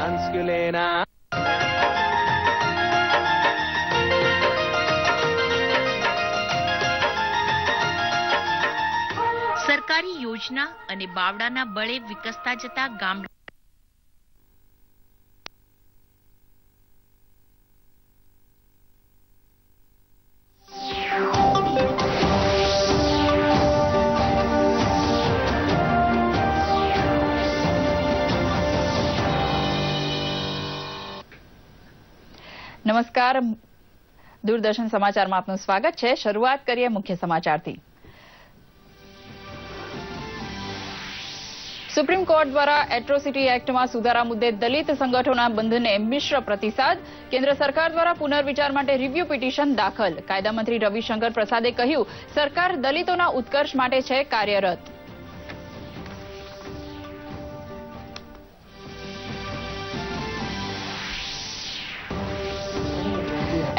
masculina. સરકારી યોજના અને બાવડાના બળે વિકસતા જતા ગામડા નમસ્કાર, દૂરદર્શન સમાચારમાં આપનું સ્વાગત છે। શરૂઆત કરીએ મુખ્ય સમાચારથી। સુપ્રીમ કોર્ટ દ્વારા એટ્રોસિટી એક્ટમાં સુધારા મુદ્દે દલિત સંગઠનોના બંધને મિશ્ર પ્રતિસાદ। કેન્દ્ર સરકાર દ્વારા પુનર્વિચાર માટે રિવ્યુ પિટિશન દાખલ। કાયદામંત્રી રવિશંકર પ્રસાદે કહ્યું, સરકાર દલિતોના ઉત્કર્ષ માટે છે કાર્યરત।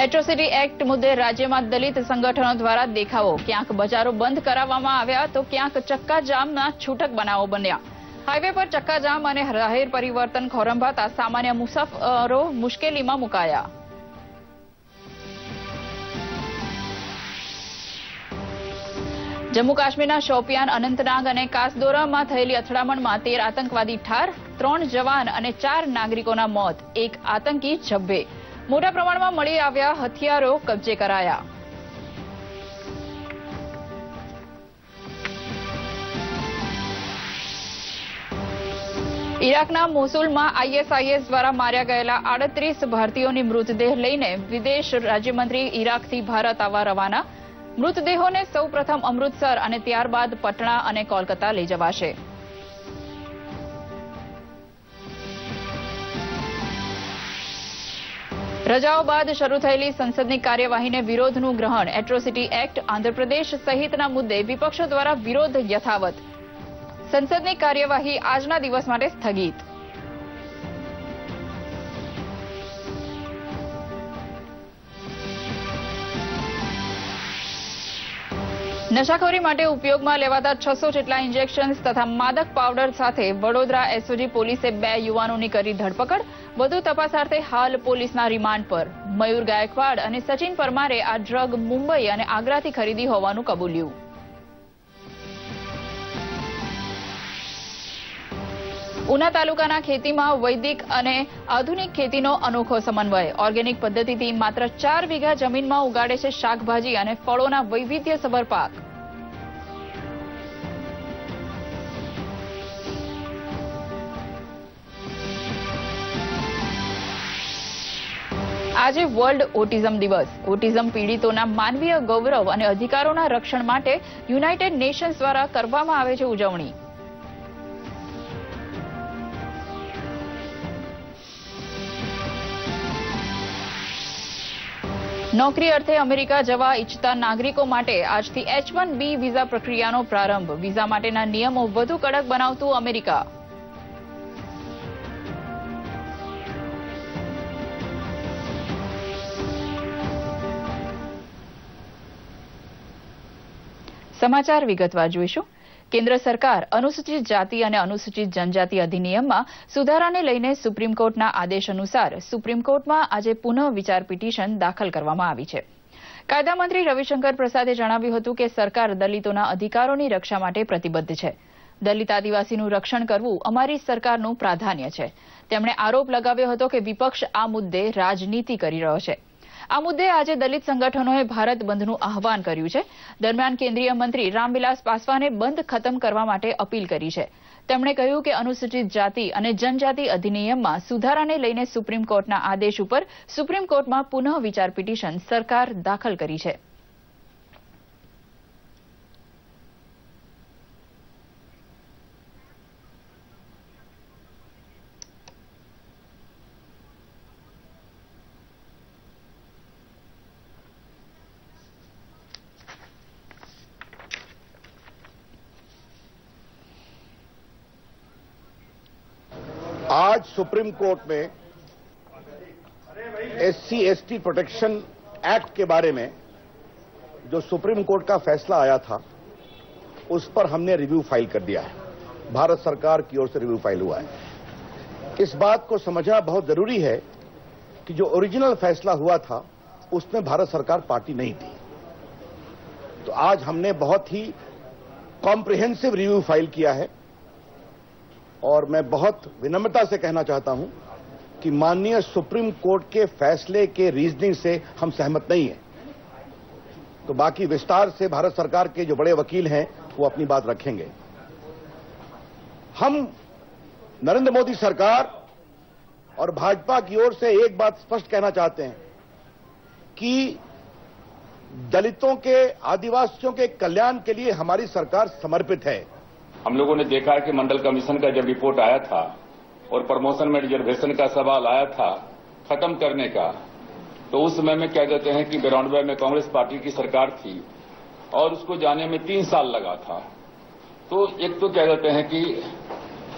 એટ્રોસિટી એક્ટ મુદ્દે રાજ્યમાં દલિત સંગઠનો દ્વારા દેખાવો। ક્યાંક બજારો બંધ કરાવવામાં આવ્યા તો ક્યાંક ચક્કાજામના છૂટક બનાવો બન્યા। હાઈવે પર ચક્કાજામ અને જાહેર પરિવર્તન ખોરંભાતા સામાન્ય મુસાફરો મુશ્કેલીમાં મુકાયા। જમ્મુ કાશ્મીરના શોપિયાન, અનંતનાગ અને કાસદોરામાં થયેલી અથડામણમાં 13 આતંકવાદી ઠાર, 3 જવાન અને 4 નાગરિકોના મોત, 1 આતંકી ઝબ્બે। મોટા પ્રમાણમાં મળી આવ્યા હથિયારો કબજે કરાયા। ઇરાકના મોસુલમાં આઈએસઆઈએસ દ્વારા માર્યા ગયેલા 38 ભારતીયોની મૃતદેહ લઈને વિદેશ રાજ્યમંત્રી ઇરાકથી ભારત આવવા રવાના। મૃતદેહોને સૌપ્રથમ અમૃતસર અને ત્યારબાદ પટણા અને કોલકાતા લઈ જવાશે। રજાઓ બાદ શરૂ થયેલી સંસદની કાર્યવાહીને વિરોધનું ગ્રહણ। એટ્રોસિટી એક્ટ, આંધ્રપ્રદેશ સહિતના મુદ્દે વિપક્ષો દ્વારા વિરોધ યથાવત। સંસદની કાર્યવાહી આજના દિવસ માટે સ્થગિત। નશાખોરી માટે ઉપયોગમાં લેવાતા 600 જેટલા ઇન્જેક્શન્સ તથા માદક પાવડર સાથે વડોદરા એસઓજી પોલીસે 2 યુવાનોની કરી ધરપકડ। વધુ તપાસાર્થે હાલ પોલીસના રિમાન્ડ પર। મયુર ગાયકવાડ અને સચિન પરમારે આ ડ્રગ મુંબઈ અને આગ્રાથી ખરીદી હોવાનું કબૂલ્યું। ઉના તાલુકાના ખેતીમાં વૈદિક અને આધુનિક ખેતીનો અનોખો સમન્વય। ઓર્ગેનિક પદ્ધતિથી માત્ર 4 વીઘા જમીનમાં ઉગાડે છે શાકભાજી અને ફળોના વૈવિધ્યસભર પાક। આજે વર્લ્ડ ઓટિઝમ દિવસ। ઓટિઝમ પીડિતોના માનવીય ગૌરવ અને અધિકારોના રક્ષણ માટે યુનાઇટેડ નેશન્સ દ્વારા કરવામાં આવે છે ઉજવણી। નોકરી અર્થે અમેરિકા જવા ઈચ્છતા નાગરિકો માટે આજથી H1B વિઝા પ્રક્રિયાનો પ્રારંભ। વિઝા માટેના નિયમો વધુ કડક બનાવતું અમેરિકા। સમાચાર વિગતવાર જોઈશું। કેન્દ્ર સરકાર અનુસૂચિત જાતિ અને અનુસૂચિત જનજાતિ અધિનિયમમાં સુધારાને લઈને સુપ્રીમ કોર્ટના આદેશ અનુસાર સુપ્રીમ કોર્ટમાં આજે પુનઃ વિચાર પિટિશન દાખલ કરવામાં આવી છે। કાયદામંત્રી રવિશંકર પ્રસાદે જણાવ્યું હતું કે સરકાર દલિતોના અધિકારોની રક્ષા માટે પ્રતિબદ્ધ છે। દલિત આદિવાસીનું રક્ષણ કરવું અમારી સરકારનું પ્રાધાન્ય છે। તેમણે આરોપ લગાવ્યો હતો કે વિપક્ષ આ મુદ્દે રાજનીતિ કરી રહ્યો છે। આ મુદ્દે આજે દલિત સંગઠનોએ ભારત બંધનું આહવાન કર્યું છે। દરમિયાન કેન્દ્રીય મંત્રી રામવિલાસ પાસવાને બંધ ખતમ કરવા માટે અપીલ કરી છે। તેમણે કહ્યું કે અનુસૂચિત જાતિ અને જનજાતિ અધિનિયમમાં સુધારાને લઈને સુપ્રીમ કોર્ટના આદેશ ઉપર સુપ્રીમ કોર્ટમાં પુનઃ વિચાર પિટિશન સરકાર દાખલ કરી છે। आज सुप्रीम कोर्ट में SC/ST प्रोटेक्शन एक्ट के बारे में जो सुप्रीम कोर्ट का फैसला आया था उस पर हमने रिव्यू फाइल कर दिया है। भारत सरकार की ओर से रिव्यू फाइल हुआ है। इस बात को समझना बहुत जरूरी है कि जो ओरिजिनल फैसला हुआ था उसमें भारत सरकार पार्टी नहीं थी। तो आज हमने बहुत ही कॉम्प्रिहेंसिव रिव्यू फाइल किया है और मैं बहुत विनम्रता से कहना चाहता हूं कि माननीय सुप्रीम कोर्ट के फैसले के रीजनिंग से हम सहमत नहीं हैं। तो बाकी विस्तार से भारत सरकार के जो बड़े वकील हैं वो अपनी बात रखेंगे। हम नरेंद्र मोदी सरकार और भाजपा की ओर से एक बात स्पष्ट कहना चाहते हैं कि दलितों के, आदिवासियों के कल्याण के लिए हमारी सरकार समर्पित है। हम लोगों ने देखा है कि मंडल कमीशन का जब रिपोर्ट आया था और प्रमोशन में रिजर्वेशन का सवाल आया था खत्म करने का, तो उस समय में क्या कहते हैं कि 92 में कांग्रेस पार्टी की सरकार थी और उसको जाने में 3 साल लगा था। तो एक तो क्या कहते हैं कि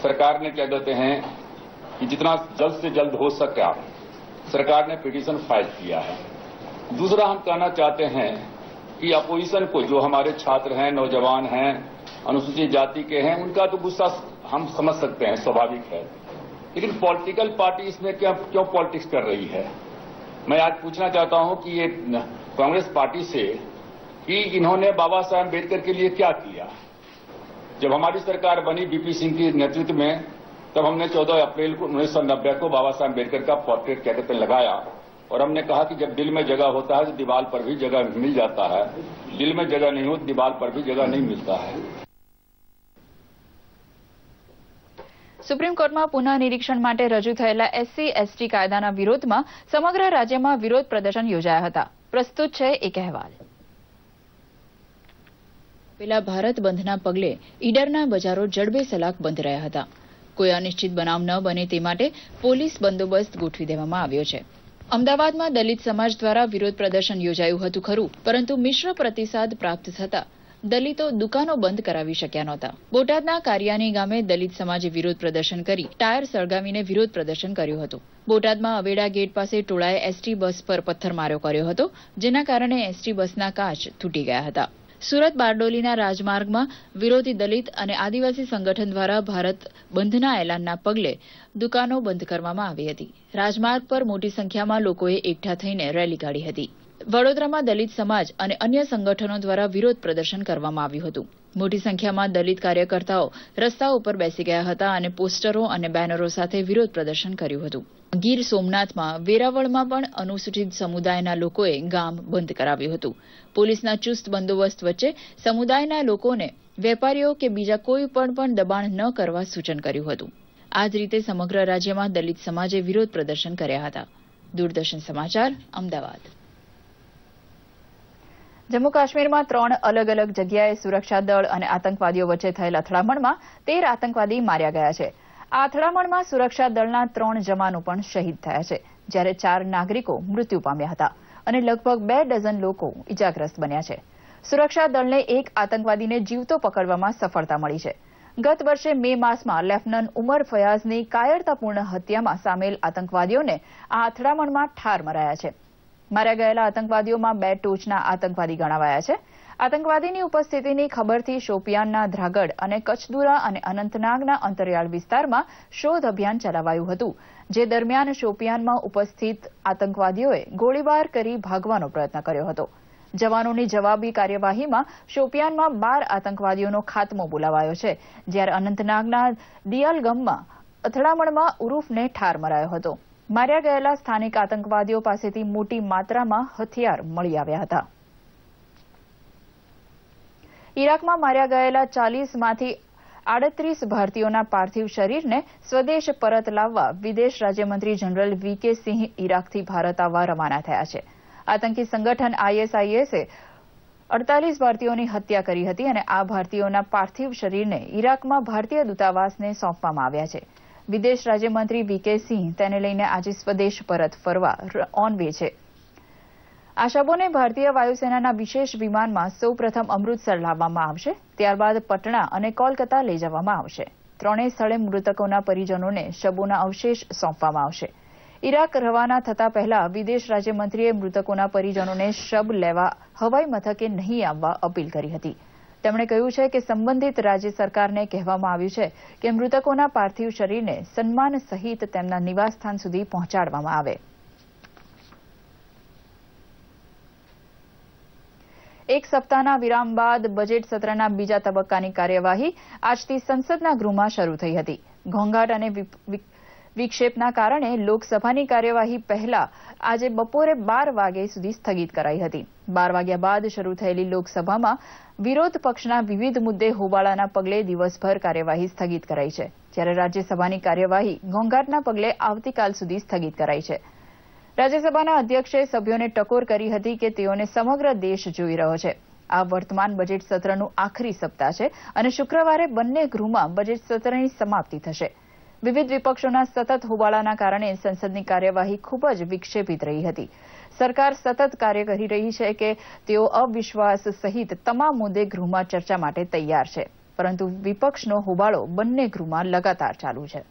सरकार ने क्या कहते हैं कि जितना जल्द से जल्द हो सका सरकार ने पिटीशन फाइल किया है। दूसरा हम कहना चाहते हैं कि अपोजिशन को, जो हमारे छात्र हैं, नौजवान हैं, अनुसूचित जाति के हैं, उनका तो गुस्सा हम समझ सकते हैं, स्वाभाविक है, लेकिन पॉलिटिकल पार्टी इसमें क्यों पॉलिटिक्स कर रही है। मैं आज पूछना चाहता हूं कि ये कांग्रेस पार्टी से कि इन्होंने बाबा साहब अम्बेडकर के लिए क्या किया। जब हमारी सरकार बनी बीपी सिंह के नेतृत्व में, तब हमने 14 अप्रैल को 1990 को बाबा साहब अम्बेडकर का पोर्ट्रेट क्या कहते हैं लगाया और हमने कहा कि जब दिल में जगह होता है तो दीवार पर भी जगह मिल जाता है, दिल में जगह नहीं हो तो दीवार पर भी जगह नहीं मिलता है। સુપ્રીમ કોર્ટમાં પુનઃનિરીક્ષણ માટે રજૂ થયેલા SC/ST કાયદાના વિરોધમાં સમગ્ર રાજ્યમાં વિરોધ પ્રદર્શન યોજાયા હતા. પ્રસ્તુત છે એક અહેવાલ. પેલા ભારત બંધના પગલે ઈડરના બજારો જડબેસલાક બંધ રહ્યા હતા. કોઈ અનિશ્ચિત બનાવ ન બને તે માટે પોલીસ બંદોબસ્ત ગોઠવી દેવામાં આવ્યો છે. અમદાવાદમાં દલિત સમાજ દ્વારા વિરોધ પ્રદર્શન યોજાયું હતું ખરું, પરંતુ મિશ્ર પ્રતિસાદ પ્રાપ્ત થતા દલિતો દુકાનો બંધ કરાવી શક્યા નહોતા. બોટાદના કારિયાની ગામે દલિત સમાજે વિરોધ પ્રદર્શન કરી ટાયર સળગાવીને વિરોધ પ્રદર્શન કર્યું હતું. બોટાદમાં અવેડા ગેટ પાસે ટોળાએ એસટી બસ પર પથ્થરમારો કર્યો હતો, જેના કારણે એસટી બસના કાચ તૂટી ગયા હતા. સુરત બારડોલીના રાજમાર્ગમાં વિરોધી દલિત અને આદિવાસી સંગઠન દ્વારા ભારત બંધના એલાનના પગલે દુકાનો બંધ કરવામાં આવી હતી. રાજમાર્ગ પર મોટી સંખ્યામાં લોકોએ એકઠા થઈને રેલી કાઢી હતી. વડોદરામાં દલિત સમાજ અને અન્ય સંગઠનો દ્વારા વિરોધ પ્રદર્શન કરવામાં આવ્યું હતું. મોટી સંખ્યામાં દલિત કાર્યકર્તાઓ રસ્તા ઉપર બેસી ગયા હતા અને પોસ્ટરો અને બેનરો સાથે વિરોધ પ્રદર્શન કર્યું હતું. ગીર સોમનાથમાં વેરાવળમાં પણ અનુસૂચિત સમુદાયના લોકોએ ગામ બંધ કરાવ્યું હતું. પોલીસના ચુસ્ત બંદોબસ્ત વચ્ચે સમુદાયના લોકોને વેપારીઓ કે બીજા કોઈ પણ દબાણ ન કરવા સૂચન કર્યું હતું. આ જ રીતે સમગ્ર રાજ્યમાં દલિત સમાજે વિરોધ પ્રદર્શન કર્યા હતા. દૂરદર્શન સમાચાર, અમદાવાદ. જમ્મુ કાશ્મીરમાં 3 અલગ અલગ જગ્યાએ સુરક્ષા દળ અને આતંકવાદીઓ વચ્ચે થયેલ અથડામણમાં 13 આતંકવાદી માર્યા ગયા છે. આ અથડામણમાં સુરક્ષા દળના 3 જવાનો પણ શહીદ થયા છે, જ્યારે 4 નાગરિકો મૃત્યુ પામ્યા હતા અને લગભગ 2 ડઝન લોકો ઇજાગ્રસ્ત બન્યા છે. સુરક્ષા દળને એક આતંકવાદીને જીવતો પકડવામાં સફળતા મળી છે. ગત વર્ષે મે માસમાં લેફ્ટનન્ટ ઉમર ફયાઝની કાયરતાપૂર્ણ હત્યામાં સામેલ આતંકવાદીઓને આ અથડામણમાં ઠાર મરાયા છે. માર્યા ગયેલા આતંકવાદીઓમાં 2 ટોચના આતંકવાદી ગણાવાયા છે. આતંકવાદીની ઉપસ્થિતિની ખબરથી શોપિયાનના ધ્રાગડ અને કચદુરા અને અનંતનાગના અંતરિયાળ વિસ્તારમાં શોધ અભિયાન ચલાવાયું હતું, જે દરમિયાન શોપિયાનમાં ઉપસ્થિત આતંકવાદીઓએ ગોળીબાર કરી ભાગવાનો પ્રયત્ન કર્યો હતો. જવાનોની જવાબી કાર્યવાહીમાં શોપિયાનમાં 12 આતંકવાદીઓનો ખાત્મો બોલાવાયો છે, જ્યારે અનંતનાગના દિયાલગમમાં અથડામણમાં ઉરુફને ઠાર મરાયો હતો. માર્યા ગયેલા સ્થાનિક આતંકવાદીઓ પાસેથી મોટી માત્રામાં હથિયાર મળી આવ્યા હતા. ઇરાકમાં માર્યા ગયેલા 40માંથી 38 ભારતીયોના પાર્થિવ શરીરને સ્વદેશ પરત લાવવા વિદેશ રાજ્યમંત્રી જનરલ વી.કે. સિંહ ઇરાકથી ભારત આવવા રવાના થયા છે. આતંકી સંગઠન ISISએ 48 ભારતીયોની હત્યા કરી હતી અને આ ભારતીયોના પાર્થિવ શરીરને ઇરાકમાં ભારતીય દૂતાવાસને સોંપવામાં આવ્યા છે. વિદેશ રાજ્યમંત્રી વી.કે. સિંહ તેને લઈને આજે સ્વદેશ પરત ફરવા ઓન વે છે. આ શબોને ભારતીય વાયુસેનાના વિશેષ વિમાનમાં સૌપ્રથમ અમૃતસર લાવવામાં આવશે, ત્યારબાદ પટણા અને કોલકાતા લઈ જવામાં આવશે. 3 સ્થળે મૃતકોના પરિજનોને શબોના અવશેષ સોંપવામાં આવશે. ઇરાક રવાના થતા પહેલા વિદેશ રાજ્યમંત્રીએ મૃતકોના પરિજનોને શબ લેવા હવાઈ મથકે નહીં આવવા અપીલ કરી હતી. તેમણે કહ્યું છે કે સંબંધિત રાજ્ય સરકારને કહેવામાં આવ્યું છે કે મૃતકોના પાર્થિવ શરીરને સન્માન સહિત તેમના નિવાસસ્થાન સુધી પહોંચાડવામાં આવે. એક સપ્તાહના વિરામ બાદ બજેટ સત્રના બીજા તબક્કાની કાર્યવાહી આજથી સંસદના ગૃહમાં શરૂ થઈ હતી. ઘોંઘાટ અને વિક્ષેપના કારણે લોકસભાની કાર્યવાહી પહેલા આજે બપોરે 12 વાગ્યા સુધી સ્થગિત કરાઈ હતી. 12 વાગ્યા બાદ શરૂ થયેલી લોકસભામાં વિરોધ પક્ષના વિવિધ મુદ્દે હોબાળાના પગલે દિવસભર કાર્યવાહી સ્થગિત કરાઈ છે, જ્યારે રાજ્યસભાની કાર્યવાહી ઘોંઘાટના પગલે આવતીકાલ સુધી સ્થગિત કરાઈ છે. રાજ્યસભાના અધ્યક્ષે સભ્યોને ટકોર કરી હતી કે તેઓને સમગ્ર દેશ જોઈ રહ્યો છે. આ વર્તમાન બજેટ સત્રનું આખરી સપ્તાહ છે અને શુક્રવારે બંને ગૃહમાં બજેટ સત્રની સમાપ્તિ થશે. વિવિધ વિપક્ષોના સતત હોબાળાના કારણે સંસદની કાર્યવાહી ખૂબ જ વિક્ષેપિત રહી હતી. સરકાર સતત કાર્ય કરી રહી છે કે તેઓ અવિશ્વાસ સહિત તમામ મુદ્દે ગૃહમાં ચર્ચા માટે તૈયાર છે, પરંતુ વિપક્ષનો હોબાળો બંને ગૃહમાં લગાતાર ચાલુ છે.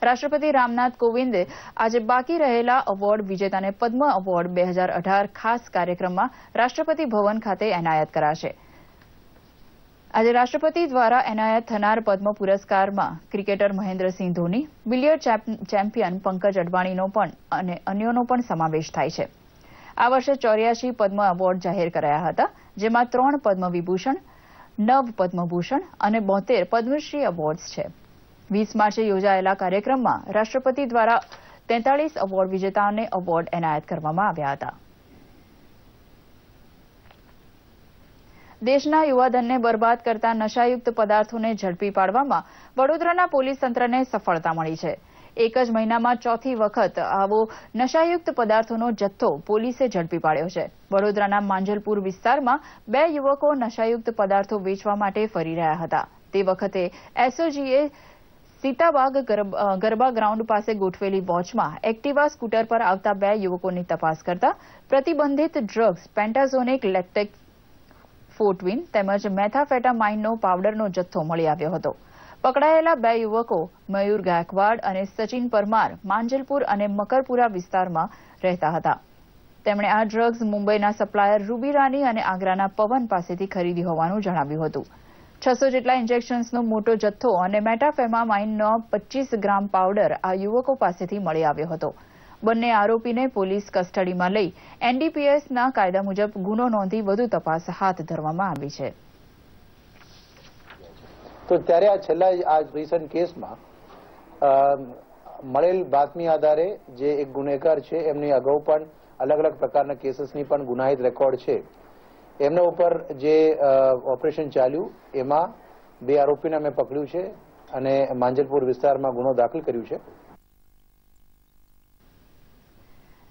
રાષ્ટ્રપતિ રામનાથ કોવિંદે આજે બાકી રહેલા એવોર્ડ વિજેતાને પદ્મ એવોર્ડ 2018 ખાસ કાર્યક્રમમાં રાષ્ટ્રપતિ ભવન ખાતે એનાયત કરાશે. આજે રાષ્ટ્રપતિ દ્વારા એનાયત થનાર પદ્મ પુરસ્કારમાં cricketer Mahendrasinh Dhoni, billiard champion Pankaj અડવાણીનો પણ અને અન્યોનો પણ સમાવેશ થાય છે. આ વર્ષે 84 પદ્મ એવોર્ડ જાહેર કરાયા હતા, જેમાં 3 પદ્મ વિભૂષણ, 9 પદ્મભૂષણ અને 72 પદ્મશ્રી એવોર્ડ્સ છે. 20 માર્ચે યોજાયેલા કાર્યક્રમમાં રાષ્ટ્રપતિ દ્વારા 43 એવોર્ડ વિજેતાઓને એવોર્ડ એનાયત કરવામાં આવ્યા હતા. દેશના યુવાધનને બરબાદ કરતા નશાયુક્ત પદાર્થોને ઝડપી પાડવામાં વડોદરાના પોલીસ તંત્રને સફળતા મળી છે. એક જ મહિનામાં ચોથી વખત આવો નશાયુક્ત પદાર્થોનો જથ્થો પોલીસે ઝડપી પાડ્યો છે. વડોદરાના માંજલપુર વિસ્તારમાં 2 યુવકો નશાયુક્ત પદાર્થો વેચવા માટે ફરી રહ્યા હતા. તે વખતે એસઓજીએ સીતાબાગ ગરબા ગ્રાઉન્ડ પાસે ગોઠવેલી વોચમાં એક્ટિવા સ્કૂટર પર આવતા 2 યુવકોની તપાસ કરતા પ્રતિબંધિત ડ્રગ્સ પેન્ટાઝોનિક લેક્ટેક 14 તેમજ મેથાફેટામાઇનનો પાવડરનો જથ્થો મળી આવ્યો હતો. પકડાયેલા 2 યુવકો મયુર ગાયકવાડ અને સચિન પરમાર માંજલપુર અને મકરપુરા વિસ્તારમાં રહેતા હતા. તેમણે આ ડ્રગ્સ મુંબઈના સપ્લાયર રૂબી રાની અને આગ્રાના પવન પાસેથી ખરીદી હોવાનું જણાવ્યું હતું. 600 જેટલા ઇન્જેક્શન્સનો મોટો જથ્થો અને મેટાફેમામાઇનનો 25 ગ્રામ પાવડર આ યુવકો પાસેથી મળી આવ્યો હતો. બંને આરોપીને પોલીસ કસ્ટડીમાં લઈ એનડીપીએસના કાયદા મુજબ ગુનો નોંધી વધુ તપાસ હાથ ધરવામાં આવી છે. તો ત્યારે આ છેલ્લા આ રીસન્ટ કેસમાં મળેલ બાતમી આધારે જે એક ગુનેગાર છે એમની અગાઉ પણ અલગ અલગ પ્રકારના કેસીસની પણ ગુનાહિત રેકોર્ડ છે. એમના ઉપર જે ઓપરેશન ચાલ્યું એમાં 2 આરોપીને અમે પકડ્યું છે અને માંજલપુર વિસ્તારમાં ગુનો દાખલ કર્યું છે.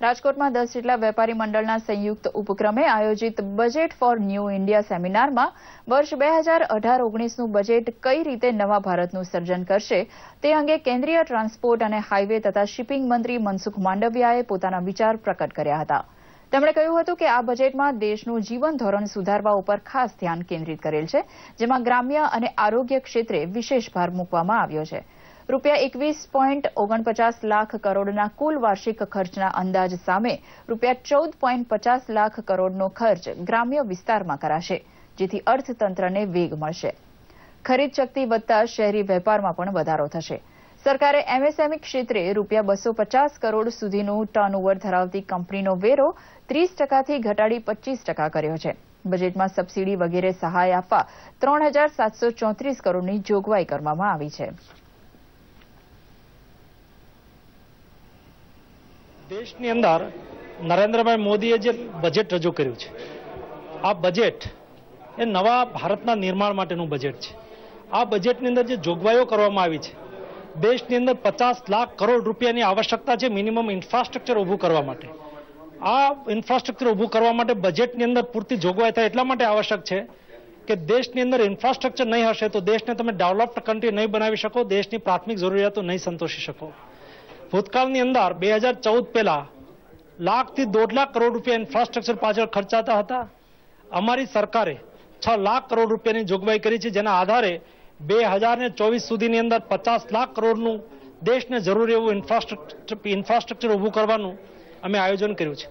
રાજકોટમાં 10 જેટલા વેપારી મંડળના સંયુક્ત ઉપક્રમે આયોજિત બજેટ ફોર ન્યૂ ઇન્ડિયા સેમિનારમાં વર્ષ 2018-19નું બજેટ કઈ રીતે નવા ભારતનું સર્જન કરશે તે અંગે કેન્દ્રીય ટ્રાન્સપોર્ટ અને હાઇવે તથા શિપિંગ મંત્રી મનસુખ માંડવિયાએ પોતાના વિચાર પ્રકટ કર્યા હતા. તેમણે કહ્યું હતું કે આ બજેટમાં દેશનું જીવન ધોરણ સુધારવા ઉપર ખાસ ધ્યાન કેન્દ્રિત કરેલ છે, જેમાં ગ્રામ્ય અને આરોગ્ય ક્ષેત્રે વિશેષ ભાર મૂકવામાં આવ્યો છે. રૂપિયા 21.49 લાખ કરોડના કુલ વાર્ષિક ખર્ચના અંદાજ સામે રૂપિયા 14.50 લાખ કરોડનો ખર્ચ ગ્રામ્ય વિસ્તારમાં કરાશે, જેથી અર્થતંત્રને વેગ મળશે. ખરીદ શક્તિ વધતા શહેરી વેપારમાં પણ વધારો થશે. સરકારે એમએસએમઈ ક્ષેત્રે રૂપિયા 250 કરોડ સુધીનું ટર્નઓવર ધરાવતી કંપનીનો વેરો 30%થી ઘટાડી 25% કર્યો છે. બજેટમાં સબસિડી વગેરે સહાય આપવા 3,734 કરોડની જોગવાઈ કરવામાં આવી છે. દેશની અંદર નરેન્દ્રભાઈ મોદીએ જે બજેટ રજૂ કર્યું છે, આ બજેટ એ નવા ભારતના નિર્માણ માટેનું બજેટ છે. આ બજેટની અંદર જે જોગવાઈઓ કરવામાં આવી છે, દેશની અંદર 50 લાખ કરોડ રૂપિયાની આવશ્યકતા છે મિનિમમ ઇન્ફ્રાસ્ટ્રક્ચર ઊભું કરવા માટે. આ ઇન્ફ્રાસ્ટ્રક્ચર ઊભું કરવા માટે બજેટની અંદર પૂરતી જોગવાઈ થાય એટલા માટે આવશ્યક છે કે દેશની અંદર ઇન્ફ્રાસ્ટ્રક્ચર નહીં હશે તો દેશને તમે ડેવલપ્ડ કન્ટ્રી નહીં બનાવી શકો, દેશની પ્રાથમિક જરૂરિયાતો નહીં સંતોષી શકો. ભૂતકાળની અંદર 2014 પહેલા 1 થી 1.5 લાખ કરોડ રૂપિયા ઇન્ફ્રાસ્ટ્રક્ચર પાછળ ખર્ચાતા હતા. અમારી સરકારે 6 લાખ કરોડ રૂપિયાની જોગવાઈ કરી છે, જેના આધારે 2024 સુધીની અંદર 50 લાખ કરોડનું દેશને જરૂરી એવું ઇન્ફ્રાસ્ટ્રક્ચર ઊભું કરવાનું અમે આયોજન કર્યું છે.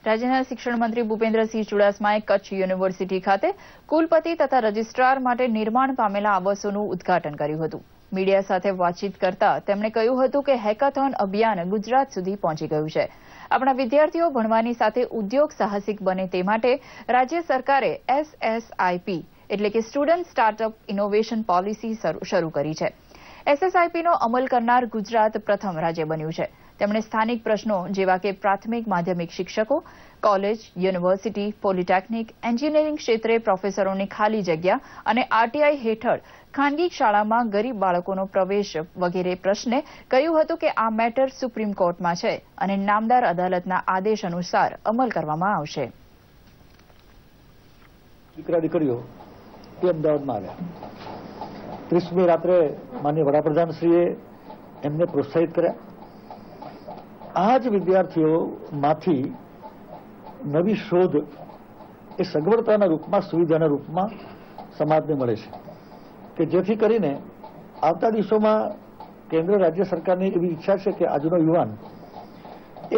રાજ્યના શિક્ષણ મંત્રી ભૂપેન્દ્રસિંહ ચુડાસમાએ કચ્છ યુનિવર્સિટી ખાતે કુલપતિ તથા રજિસ્ટ્રાર માટે નિર્માણ પામેલા આવાસોનું ઉદ્ઘાટન કર્યું હતું. મીડિયા સાથે વાતચીત કરતા તેમણે કહ્યું હતું કે હેકાથોન અભિયાન ગુજરાત સુધી પહોંચી ગયું છે. આપણા વિદ્યાર્થીઓ ભણવાની સાથે ઉદ્યોગ સાહસિક બને તે માટે રાજ્ય સરકારે SSIP એટલે કે સ્ટુડન્ટ સ્ટાર્ટઅપ ઇનોવેશન પોલિસી શરૂ કરી છે. SSIPનો અમલ કરનાર ગુજરાત પ્રથમ રાજ્ય બન્યું છે. તેમણે સ્થાનિક પ્રશ્નો જેવા કે પ્રાથમિક માધ્યમિક શિક્ષકો, કોલેજ, યુનિવર્સિટી, પોલિટેકનિક, એન્જિનિયરિંગ ક્ષેત્રે પ્રોફેસરોની ખાલી જગ્યા અને RTI હેઠળ ખાનગી શાળામાં ગરીબ બાળકોનો પ્રવેશ વગેરે પ્રશ્ને કહ્યું હતું કે આ મેટર સુપ્રીમ કોર્ટમાં છે અને નામદાર અદાલતના આદેશ અનુસાર અમલ કરવામાં આવશે. દીકરા દીકરીઓ તે અમદાવાદમાં આવ્યા. 30મી રાત્રે માનનીય વડાપ્રધાનશ્રીએ એમને પ્રોત્સાહિત કર્યા. આ જ વિદ્યાર્થીઓમાંથી નવી શોધ એ સગવડતાના રૂપમાં, સુવિધાના રૂપમાં સમાજને મળે છે કે જેથી કરીને આવતા દિવસોમાં કેન્દ્ર રાજ્ય સરકારની એવી ઈચ્છા છે કે આજનો યુવાન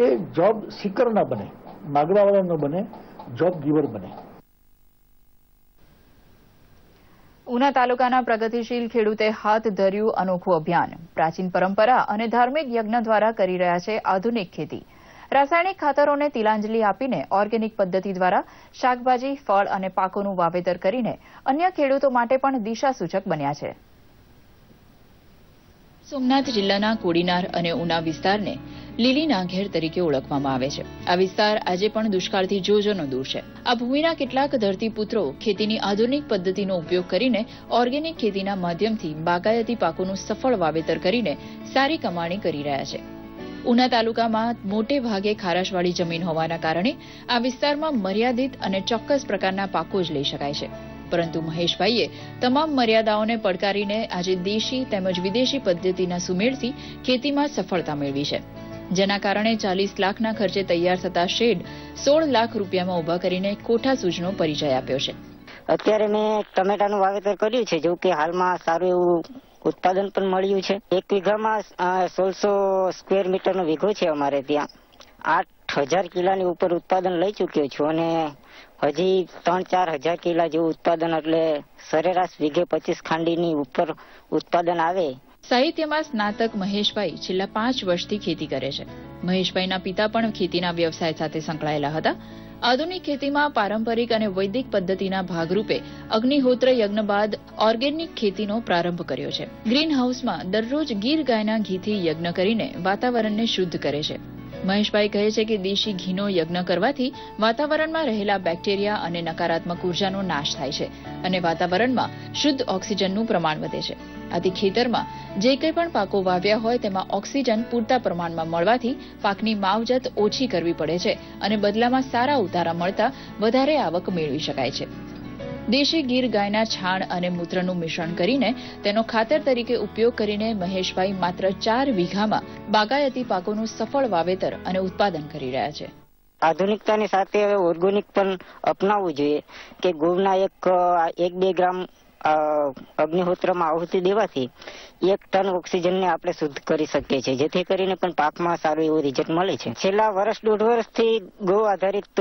એ જોબ સિકર ના બને, માગવાવાળા ન બને, જોબ ગીવર બને. ઉના તાલુકાના પ્રગતિશીલ ખેડૂતે હાથ ધર્યું અનોખું અભિયાન. પ્રાચીન પરંપરા અને ધાર્મિક યજ્ઞ દ્વારા કરી રહ્યા છે આધુનિક ખેતી. રાસાયણિક ખાતરોને તિલાંજલિ આપીને ઓર્ગેનિક પદ્ધતિ દ્વારા શાકભાજી, ફળ અને પાકોનું વાવેતર કરીને અન્ય ખેડૂતો માટે પણ દિશાસૂચક બન્યા છે. સોમનાથ જિલ્લાના કોડીનાર અને ઉના વિસ્તારને લીલી નાઘેર તરીકે ઓળખવામાં આવે છે. આ વિસ્તાર આજે પણ દુષ્કાળથી જોજોનો દૂર છે. આ ભૂમિના કેટલાક ધરતીપુત્રો ખેતીની આધુનિક પદ્ધતિનો ઉપયોગ કરીને ઓર્ગેનિક ખેતીના માધ્યમથી બાગાયતી પાકોનું સફળ વાવેતર કરીને સારી કમાણી કરી રહ્યા છે. ઉના તાલુકામાં મોટે ભાગે ખારાશવાળી જમીન હોવાના કારણે આ વિસ્તારમાં મર્યાદિત અને ચોક્કસ પ્રકારના પાકો જ લઈ શકાય છે. પરંતુ મહેશભાઈએ તમામ મર્યાદાઓને પડકારીને આજે દેશી તેમજ વિદેશી પદ્ધતિના સુમેળથી ખેતીમાં સફળતા મેળવી છે. જેના કારણે 40 લાખના ખર્ચે તૈયાર થતા શેડ 16 લાખ રૂપિયામાં ઉભા કરીને કોઠાસૂઝનો પરિચય આપ્યો છે. અત્યારે મેં ટમેટાનું વાવેતર કર્યું છે, જો કે હાલમાં સારું એવું ઉત્પાદન પણ મળ્યું છે. 1 વીઘામાં 1600 સ્ક્વેર મીટરનો વીઘો છે અમારે ત્યાં. 8000 કિલાની ઉપર ઉત્પાદન લઈ ચૂક્યો છું અને હજી 3-4 હજાર કિલા જેવું ઉત્પાદન, એટલે સરેરાશ વીઘે 25 ખાંડીની ઉપર ઉત્પાદન આવે. સાહિત્યમાં સ્નાતક મહેશભાઈ છેલ્લા 5 વર્ષથી ખેતી કરે છે. મહેશભાઈના પિતા પણ ખેતીના વ્યવસાય સાથે સંકળાયેલા હતા. આધુનિક ખેતીમાં પારંપરિક અને વૈદિક પદ્ધતિના ભાગરૂપે અગ્નિહોત્ર યજ્ઞ બાદ ઓર્ગેનિક ખેતીનો પ્રારંભ કર્યો છે. ગ્રીન હાઉસમાં દરરોજ ગીર ગાયના ઘીથી યજ્ઞ કરીને વાતાવરણને શુદ્ધ કરે છે. મહેશભાઈ કહે છે કે દેશી ઘીનો યજ્ઞ કરવાથી વાતાવરણમાં રહેલા બેક્ટેરિયા અને નકારાત્મક ઉર્જાનો નાશ થાય છે અને વાતાવરણમાં શુદ્ધ ઓક્સિજનનું પ્રમાણ વધે છે. આથી ખેતરમાં જે કંઈ પણ પાકો વાવ્યા હોય તેમાં ઓક્સિજન પૂરતા પ્રમાણમાં મળવાથી પાકની માવજત ઓછી કરવી પડે છે અને બદલામાં સારા ઉતારા મળતા વધારે આવક મેળવી શકાય છે. દેશી ગીર ગાયના છાણ અને મૂત્રનું મિશ્રણ કરીને તેનો ખાતર તરીકે ઉપયોગ કરીને મહેશભાઈ માત્ર 4 વીઘામાં બાગાયતી પાકોનું સફળ વાવેતર અને ઉત્પાદન કરી રહ્યા છે. આધુનિકતાની સાથે હવે ઓર્ગેનિક પણ અપનાવવું જોઈએ કે ગોળના 1-2 ગ્રામ અગ્નિહોત્રમાં આહુતિ દેવાથી 1 ટન ઓક્સિજનને આપણે શુદ્ધ કરી શકીએ છીએ, જેથી કરીને પણ પાકમાં સારું એવું રિઝલ્ટ મળે છે. છેલ્લા 1-1.5 વર્ષથી ગૌ આધારિત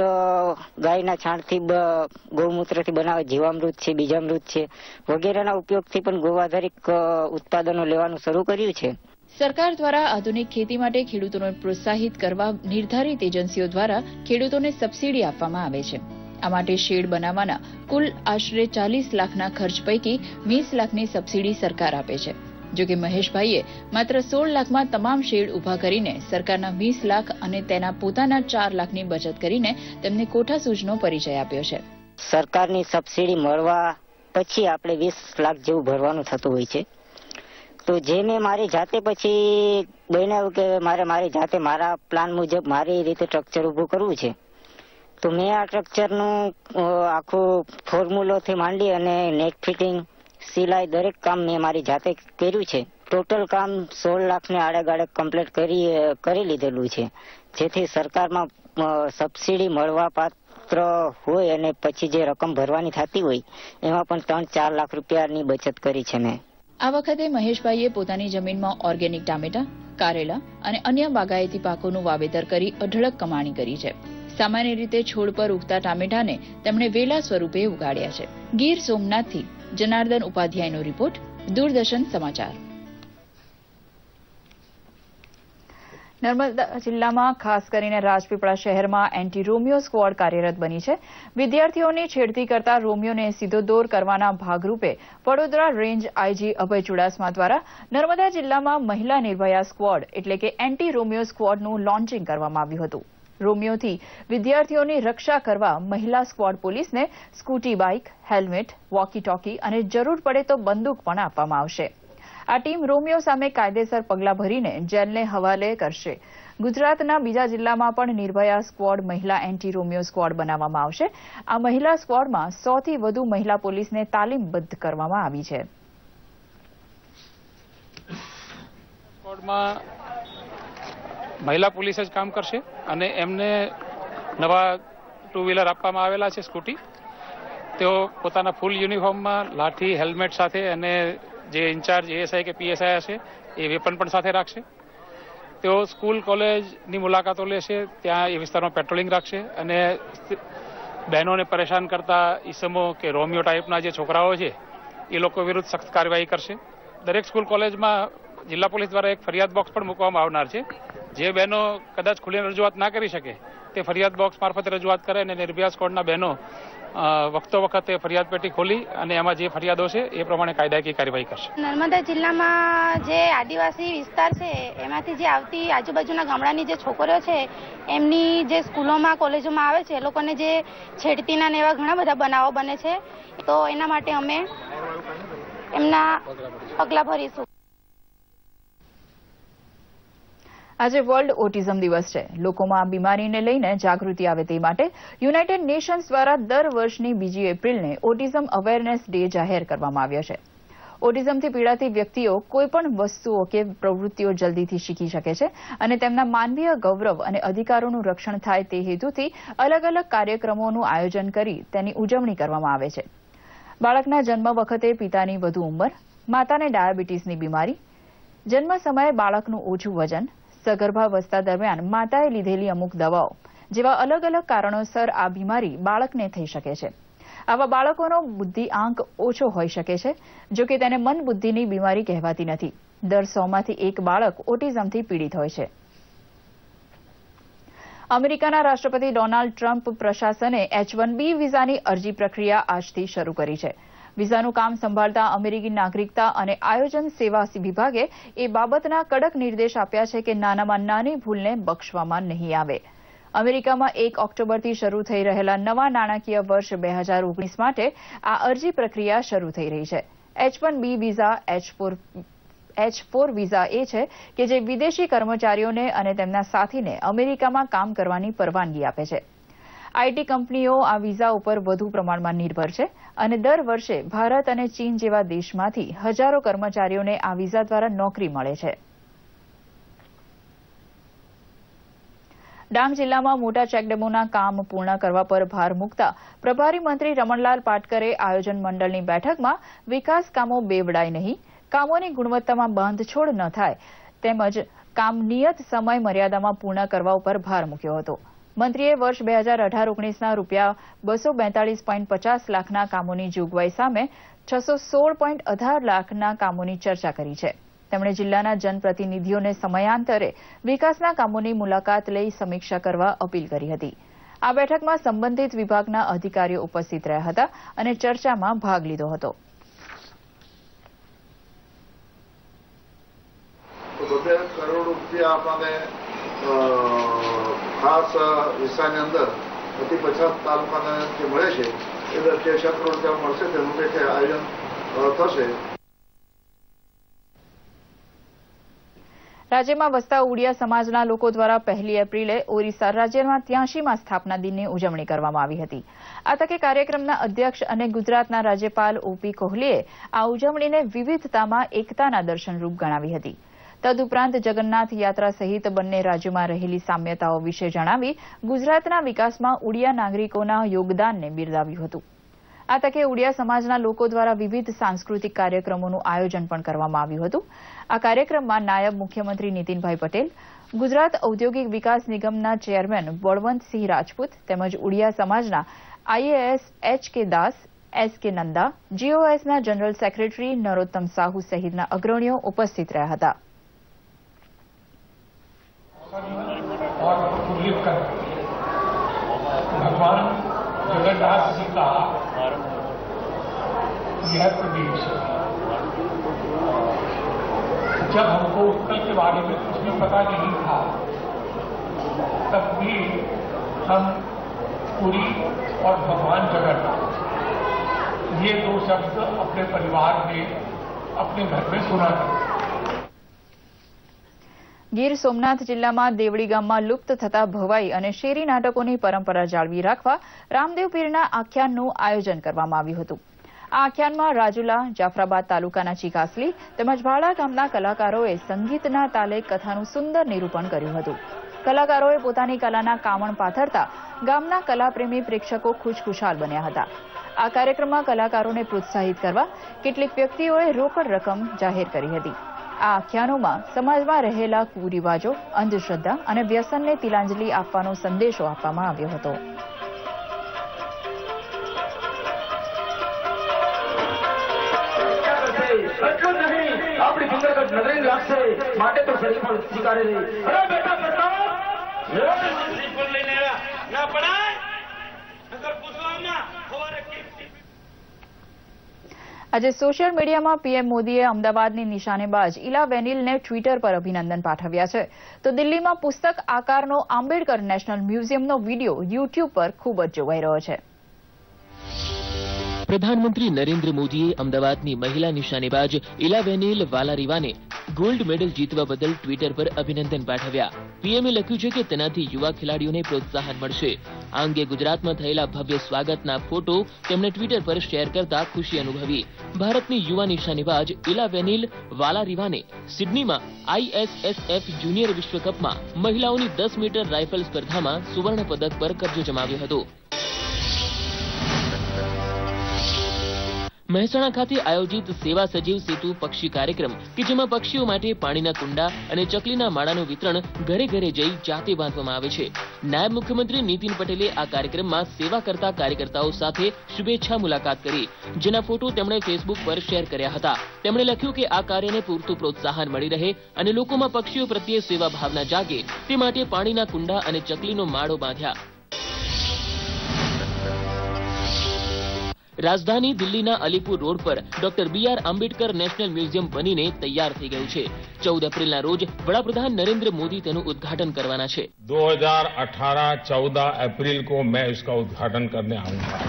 ગાયના છાણથી, ગૌમૂત્રથી બનાવે જીવામૃત છે, બીજામૃત છે વગેરેના ઉપયોગથી પણ ગૌ આધારિત ઉત્પાદનો લેવાનું શરૂ કર્યું છે. સરકાર દ્વારા આધુનિક ખેતી માટે ખેડૂતોને પ્રોત્સાહિત કરવા નિર્ધારિત એજન્સીઓ દ્વારા ખેડૂતોને સબસિડી આપવામાં આવે છે. આ માટે શેડ બનાવવાના કુલ આશરે 40 લાખના ખર્ચ પૈકી 20 લાખની સબસિડી સરકાર આપે છે. જોકે મહેશભાઈએ માત્ર 16 લાખમાં તમામ શેડ ઉભા કરીને સરકારના 20 લાખ અને તેના પોતાના 4 લાખની બચત કરીને તેમને કોઠાસૂઝનો પરિચય આપ્યો છે. સરકારની સબસિડી મળવા પછી આપણે 20 લાખ જેવું ભરવાનું થતું હોય છે. તો જે મેં મારી જાતે પછી બનાવ્યું કે મારી જાતે મારા પ્લાન મુજબ મારી રીતે સ્ટ્રક્ચર ઊભું કરવું છે, તો મેં આ સ્ટ્રક્ચરનું આખું ફોર્મ્યુલોથી માંડી અને નેટ ફિટિંગ, સિલાઈ દરેક કામ મેં મારી જાતે કર્યું છે. ટોટલ કામ 16 લાખને આડેગાળે કમ્પ્લીટ કરી લીધેલું છે, જેથી સરકારમાં સબસિડી મળવા પાત્ર હોય અને પછી જે રકમ ભરવાની થતી હોય એમાં પણ 3-4 લાખ રૂપિયાની બચત કરી છે મેં. આ વખતે મહેશભાઈએ પોતાની જમીનમાં ઓર્ગેનિક ટામેટા, કારેલા અને અન્ય બાગાયતી પાકોનું વાવેતર કરી અઢળક કમાણી કરી છે. સામાન્ય રીતે છોડ પર ઉગતા ટામેટાને તેમણે વેલા સ્વરૂપે ઉગાડ્યા છે. ગીર સોમનાથથી જનાર્દન ઉપાધ્યાયનો રિપોર્ટ, દૂરદર્શન સમાચાર. નર્મદા જિલ્લામાં ખાસ કરીને રાજપીપળા શહેરમાં એન્ટી રોમિયો સ્ક્વોડ કાર્યરત બની છે. વિદ્યાર્થીઓની છેડતી કરતા રોમિયોને સીધો દોર કરવાના ભાગરૂપે વડોદરા રેન્જ આઈજી અભય ચુડાસમા દ્વારા નર્મદા જિલ્લામાં મહિલા નિર્ભયા સ્ક્વોડ એટલે કે એન્ટી રોમિયો સ્ક્વોડનું લોન્ચિંગ કરવામાં આવ્યું હતું. રોમિયોથી વિદ્યાર્થીઓની રક્ષા કરવા મહિલા સ્ક્વોડ પોલીસને scooty bike, helmet, walkie talkie અને જરૂર પડે તો બંદૂક પણ આપવામાં આવશે. આ ટીમ રોમિયો સામે કાયદેસર પગલાં ભરીને જેલને હવાલે કરશે. ગુજરાતના બીજા જિલ્લામાં પણ નિર્ભયા સ્ક્વોડ મહિલા એન્ટી રોમિયો સ્ક્વોડ બનાવવામાં આવશે. આ મહિલા સ્ક્વોડમાં 100 થી વધુ મહિલા પોલીસને તાલીમબદ્ધ કરવામાં આવી છે. સ્ક્વોડમાં મહિલા પોલીસ જ કામ કરશે અને એમને નવા 2 વ્હીલર આપવામાં આવેલા છે, સ્કૂટી. તેઓ પોતાના ફૂલ યુનિફોર્મમાં લાઠી, હેલ્મેટ સાથે અને જે ઇન્ચાર્જ એએસઆઈ કે પીએસઆઈ હશે એ વેપન પણ સાથે રાખશે. તેઓ સ્કૂલ, કોલેજની મુલાકાતો લેશે, ત્યાં એ વિસ્તારમાં પેટ્રોલિંગ રાખશે અને બહેનોને પરેશાન કરતા ઈસમો કે રોમિયો ટાઈપના જે છોકરાઓ છે એ લોકો વિરુદ્ધ સખ્ત કાર્યવાહી કરશે. દરેક સ્કૂલ, કોલેજમાં જિલ્લા પોલીસ દ્વારા એક ફરિયાદ બોક્સ પણ મૂકવામાં આવનાર છે. જે બહેનો કદાચ ખુલ્લી રજૂઆત ના કરી શકે તે ફરિયાદ બોક્સ મારફતે રજૂઆત કરે અને નિર્ભયા સ્ક્વોડના બહેનો વખતો વખતે ફરિયાદ પેટી ખોલી અને એમાં જે ફરિયાદો છે એ પ્રમાણે કાયદાકીય કાર્યવાહી કરશે. નર્મદા જિલ્લામાં જે આદિવાસી વિસ્તાર છે એમાંથી જે આવતી આજુબાજુના ગામડાની જે છોકરીઓ છે એમની જે સ્કૂલોમાં, કોલેજોમાં આવે છે એ લોકોને જે છેડતીના એવા ઘણા બધા બનાવો બને છે, તો એના માટે અમે એમના પગલાં ભરીશું. આજે વર્લ્ડ ઓટિઝમ દિવસ છે. લોકોમાં આ બીમારીને લઈને જાગૃતિ આવે તે માટે યુનાઇટેડ નેશન્સ દ્વારા દર વર્ષની 2 એપ્રિલને ઓટિઝમ અવેરનેસ ડે જાહેર કરવામાં આવ્યો છે. ઓટિઝમથી પીડાતી વ્યક્તિઓ કોઈપણ વસ્તુઓ કે પ્રવૃત્તિઓ જલ્દીથી શીખી શકે છે અને તેમના માનવીય ગૌરવ અને અધિકારોનું રક્ષણ થાય તે હેતુથી અલગ અલગ કાર્યક્રમોનું આયોજન કરી તેની ઉજવણી કરવામાં આવે છે. બાળકના જન્મ વખતે પિતાની વધુ ઉંમર, માતાને ડાયાબિટીસની બીમારી, જન્મ સમયે બાળકનું ઓછું વજન, સગર્ભાવસ્થા દરમિયાન માતાએ લીધેલી અમુક દવાઓ જેવા અલગ અલગ કારણોસર આ બીમારી બાળકને થઈ શકે છે. આવા બાળકોનો બુદ્ધિઆંક ઓછો હોઈ શકે છે. જો કે તેને મનબુદ્ધિની બીમારી કહેવાતી નથી. દર 100માંથી 1 બાળક ઓટિઝમથી પીડિત હોય છે. અમેરિકાના રાષ્ટ્રપતિ ડોનાલ્ડ ટ્રમ્પ પ્રશાસને H-1B વિઝાની અરજી પ્રક્રિયા આજથી શરૂ કરી છે. વિઝાનું કામ સંભાળતા અમેરિકી નાગરિકતા અને આયોજન સેવા વિભાગે એ બાબતના કડક નિર્દેશ આપ્યા છે કે નાનામાં નાની ભૂલને બક્ષવામાં નહીં આવે. અમેરિકામાં 1 ઓક્ટોબરથી શરૂ થઈ રહેલા નવા નાણાકીય વર્ષ 2019 માટે આ અરજી પ્રક્રિયા શરૂ થઈ રહી છે. H-1B વિઝા H-4 વિઝા એ છે કે જે વિદેશી કર્મચારીઓને અને તેમના સાથીને અમેરિકામાં કામ કરવાની પરવાનગી આપે છે. આઈટી કંપનીઓ આ વિઝા ઉપર વધુ પ્રમાણમાં નિર્ભર છે અને દર વર્ષે ભારત અને ચીન જેવા દેશમાંથી હજારો કર્મચારીઓને આ વિઝા દ્વારા નોકરી મળે છે. ડાંગ જિલ્લામાં મોટા ચેકડેમોના કામ પૂર્ણ કરવા પર ભાર મૂકતા પ્રભારી મંત્રી રમણલાલ પાટકરે આયોજન મંડળની બેઠકમાં વિકાસ કામો બેવડાય નહીં, કામોની ગુણવત્તામાં બાંધછોડ ન થાય તેમજ કામ નિયત સમય મર્યાદામાં પૂર્ણ કરવા ઉપર ભાર મૂક્યો હતો. મંત્રીએ વર્ષ 2018-19ના ₹242.50 લાખના કામોની જોગવાઈ સામે 616.18 લાખના કામોની ચર્ચા કરી છે. તેમણે જિલ્લાના જનપ્રતિનિધિઓને સમયાંતરે વિકાસના કામોની મુલાકાત લઈ સમીક્ષા કરવા અપીલ કરી હતી. આ બેઠકમાં સંબંધિત વિભાગના અધિકારીઓ ઉપસ્થિત રહ્યા હતા અને ચર્ચામાં ભાગ લીધો હતો. ખાસ વિસ્તારની અંદર અતિ પછાત તાલુકાને જે મળે છે એ 6 કરોડ રૂપિયા મળશે. તેનું કંઈક આયોજન થશે. રાજ્યમાં વસતા ઉડિયા સમાજના લોકો દ્વારા 1 એપ્રિલે ઓરિસ્સા રાજ્યમાં 83મા સ્થાપના દિનની ઉજવણી કરવામાં આવી હતી. આ તકે કાર્યક્રમના અધ્યક્ષ અને ગુજરાતના રાજ્યપાલ OP કોહલીએ આ ઉજવણીને વિવિધતામાં એકતાના દર્શનરૂપ ગણાવી હતી. તદુપરાંત જગન્નાથ યાત્રા સહિત બંને રાજ્યોમાં રહેલી સામ્યતાઓ વિશે જણાવી ગુજરાતના વિકાસમાં ઉડિયા નાગરિકોના યોગદાનને બિરદાવ્યું હતું. આ તકે ઉડિયા સમાજના લોકો દ્વારા વિવિધ સાંસ્કૃતિક કાર્યક્રમોનું આયોજન પણ કરવામાં આવ્યું હતું. આ કાર્યક્રમમાં નાયબ મુખ્યમંત્રી નીતિનભાઈ પટેલ, ગુજરાત ઔદ્યોગિક વિકાસ નિગમના ચેરમેન બળવંતસિંહ રાજપૂત તેમજ ઉડિયા સમાજના IAS HK Das, SK Nanda, GOSના જનરલ સેક્રેટરી નરોત્તમ સાહુ સહિતના અગ્રણીઓ ઉપસ્થિત રહ્યા હતા. भगवान जगन्नाथ जी का यह प्रदेश जब हमको उत्कल के बारे में कुछ भी पता नहीं था, तब भी हम पुरी और भगवान जगन्नाथ ये दो शब्द अपने परिवार में, अपने घर में सुना करते. ગીર સોમનાથ જિલ્લામાં દેવડી ગામમાં લુપ્ત થતા ભવાઈ અને શેરી નાટકોની પરંપરા જાળવી રાખવા રામદેવ પીરના આખ્યાનનું આયોજન કરવામાં આવ્યું હતું. આ આખ્યાનમાં રાજુલા, જાફરાબાદ તાલુકાના ચીકાસલી તેમજ ભાડા ગામના કલાકારોએ સંગીતના તાલે કથાનું સુંદર નિરૂપણ કર્યું હતું. કલાકારોએ પોતાની કલાના કામણ પાથરતા ગામના કલાપ્રેમી પ્રેક્ષકો ખુશખુશાલ બન્યા હતા. આ કાર્યક્રમમાં કલાકારોને પ્રોત્સાહિત કરવા કેટલીક વ્યક્તિઓએ રોકડ રકમ જાહેર કરી હતી. આ આખ્યાનોમાં સમાજમાં રહેલા કુરિવાજો, અંધશ્રદ્ધા અને વ્યસનને તિલાંજલિ આપવાનો સંદેશો આપવામાં આવ્યો હતો. આજે સોશિયલ મીડિયામાં પીએમ મોદીએ અમદાવાદની નિશાનેબાજ ઇલા વેનિલને ટ્વિટર પર અભિનંદન પાઠવ્યા છે, તો દિલ્હીમાં પુસ્તક આકારનો આંબેડકર નેશનલ મ્યુઝિયમનો વિડીયો યુટ્યુબ પર ખૂબ જ જોવાઈ રહ્યો છે. પ્રધાનમંત્રી નરેન્દ્ર મોદીએ અમદાવાદની મહિલા નિશાનેબાજ ઇલા વેનિલ વાલારીવાને ગોલ્ડ મેડલ જીતવા બદલ ટ્વિટર પર અભિનંદન પાઠવ્યા. પીએમએ લખ્યું છે કે તેનાથી યુવા ખેલાડીઓને પ્રોત્સાહન મળશે. આ અંગે ગુજરાતમાં થયેલા ભવ્ય સ્વાગતના ફોટો તેમણે ટ્વિટર પર શેર કરતા ખુશી અનુભવી. ભારતની યુવા નિશાનેબાજ ઇલા વેનિલ વાલારીવાને સિડનીમાં ISSF જુનિયર વિશ્વકપમાં મહિલાઓની 10 મીટર રાઇફલ સ્પર્ધામાં સુવર્ણ પદક પર કબજો જમાવ્યો હતો. મહેસાણા ખાતે આયોજિત સેવા સજીવ સેતુ પક્ષી કાર્યક્રમ કે જેમાં પક્ષીઓ માટે પાણીના કુંડા અને ચકલીના માળાનું વિતરણ ઘરે ઘરે જઈ જાતે બાંધવામાં આવે છે. નાયબ મુખ્યમંત્રી નીતિન પટેલે આ કાર્યક્રમમાં સેવા કરતા કાર્યકર્તાઓ સાથે શુભેચ્છા મુલાકાત કરી, જેના ફોટો તેમણે ફેસબુક પર શેર કર્યા હતા. તેમણે લખ્યું કે આ કાર્યને પૂરતું પ્રોત્સાહન મળી રહે અને લોકોમાં પક્ષીઓ પ્રત્યે સેવા ભાવના જાગે તે માટે પાણીના કુંડા અને ચકલીનો માળો બાંધ્યા. રાજધાની દિલ્હીના અલીપુર રોડ પર doctor BR Ambedkar national museum બનીને તૈયાર થઈ ગયું છે. 14 એપ્રિલના રોજ વડાપ્રધાન નરેન્દ્ર મોદી તેનું ઉદ્ઘાટન કરવાના છે. 2018 14 अप्रैल को मैं इसका उद्घाटन करने आऊंगा.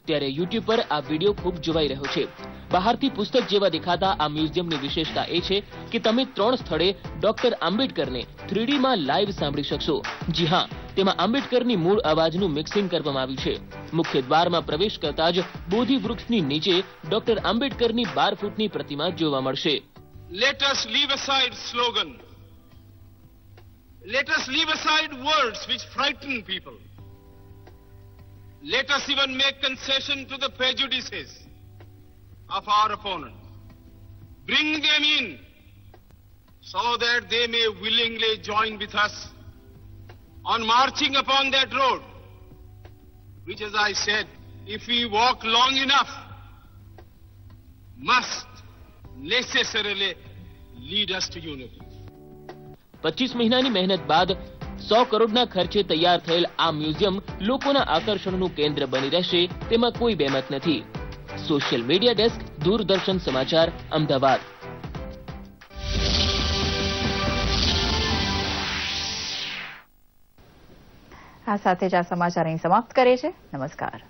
ત્યારે યુટ્યુબ પર આ વિડીયો ખૂબ જોવાઈ રહ્યો છે. બહારથી પુસ્તક જેવા દેખાતા આ મ્યુઝિયમની વિશેષતા એ છે કે તમે 3 સ્થળે ડોક્ટર આંબેડકરને 3D માં લાઈવ સાંભળી શકશો. જી હા, તેમાં આંબેડકરની મૂળ અવાજનું મિક્સિંગ કરવામાં આવ્યું છે. મુખ્ય દ્વારમાં પ્રવેશ કરતા જ બોધિ વૃક્ષની નીચે ડોક્ટર આંબેડકરની 12 ફૂટની પ્રતિમા જોવા મળશે. Let us leave aside slogan. Let us leave aside words which frighten people. Let us even make concession to the prejudices of our opponents. Bring them in so that they may willingly join with us on marching upon that road, which, as I said, if we walk long enough, must necessarily lead us to unity. 25 મહિનાની મહેનત બાદ 100 કરોડના ખર્ચે તૈયાર થયેલ આ museum લોકોના આકર્ષણનું કેન્દ્ર બની રહેશે તેમાં કોઈ બેમત નથી. સોશિયલ મીડિયા ડેસ્ક, દૂરદર્શન સમાચાર, અમદાવાદ. આ સાથે જ આ સમાચાર અહીં સમાપ્ત કરે છે. નમસ્કાર.